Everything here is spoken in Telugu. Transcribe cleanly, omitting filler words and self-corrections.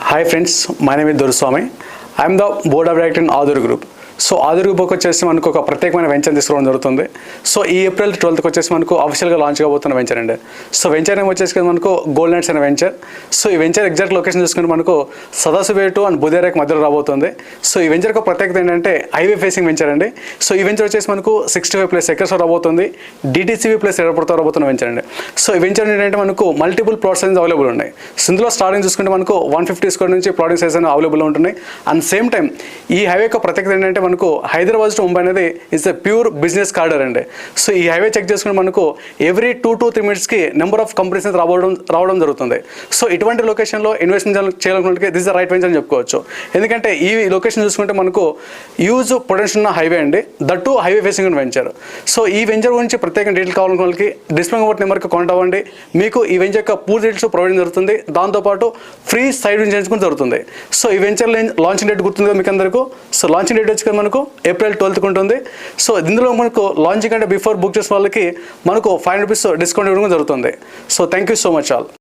Hi friends, my name is Duruswamy. I am the board of director in Aaduru Group. So other group వచ్చేసి మనకు ఒక ప్రత్యేకమైన వెంచర్ తీసుకోవడం జరుగుతుంది. సో ఈ ఏప్రిల్ 12th వచ్చేసి మనకు అఫీషియల్గా లాంచ్ కాబోతున్న వెంచర్ అండి. సో వెంచర్ నేమ్ వచ్చేసి మనకు గోల్డ్ నైట్స్ అనే వెంచర్. సో ఈ వెంచర్ ఎగ్జాక్ట్ లొకేషన్ చూసుకుంటే మనకు సదాశివపేట అండ్ బుదేరేక్ మధ్యలో రాబోతుంది. సో ఈ వెంచర్ ఒక ప్రత్యేకత ఏంటంటే హైవే ఫేసింగ్ వెంచర్ అండి. సో ఈ వెంచర్ వచ్చేసి మనకు 65+ ఎకర్స్ రాబోతుంది. డిటిసిబి ప్లస్ ఎయిర్పోర్ట్తో రాబోతున్న వెంచర్ అండి. సో ఈ వెంచర్ ఏంటంటే మనకు మల్టిపుల్ ప్లాట్స్ అనేది అవైలబుల్ ఉన్నాయి. సో ఇందులో స్టార్టింగ్ చూసుకుంటే మనకు 150 స్క్వేర్ నుంచి ప్లాటింగ్ సైజ్ అనేది అవైలబుల్ ఉంటున్నాయి. అండ్ సేమ్ టైం ఈ హైవే యొక్క ప్రత్యేకత ఏంటంటే మనకు హైదరాబాద్ టు ముంబై అనేది is a pure business corridor అండి. సో ఈ హైవే చెక్ చేసుకుంటే మనకు ఎవ్రీ 2 to 3 minutesకి నెంబర్ ఆఫ్ కంపెనీస్ రావడం జరుగుతుంది. సో ఇటువంటి లొకేషన్లో ఇన్వెస్ట్మెంట్ చేయాలనుకుంటే దిస్ ద రైట్ వెంచర్ అని చెప్పుకోవచ్చు. ఎందుకంటే ఈ లొకేషన్ చూసుకుంటే మనకు యూజ్ పొటెన్షియల్ ఉన్న హైవే అండి, that highway facing venture. So ఈ వెంచర్ గురించి ప్రత్యేక డీటెయిల్ కావాలనుకున్న వాళ్ళకి డిస్ప్లే నెంబర్కి కాంటాక్ట్ అవ్వండి. మీకు ఈ వెంచర్ యొక్క పూర్తి డీటెయిల్స్ ప్రొవైడ్ జరుగుతుంది. దాంతోపాటు ఫ్రీ సైడ్ ఇన్సూరెన్స్ కూడా జరుగుతుంది. సో ఈ వెంచర్ లాంచింగ్ డేట్ గుర్తుంది మీకు అందరికీ. సో లాంచింగ్ డేట్ వచ్చి మనకు ఏప్రిల్ 12th ఉంటుంది. సో ఇందులో మనకు లాంచింగ్ అంటే బిఫోర్ బుక్ చేసిన వాళ్ళకి మనకు ₹5 డిస్కౌంట్ ఇవ్వడం జరుగుతుంది. So thank you so much all.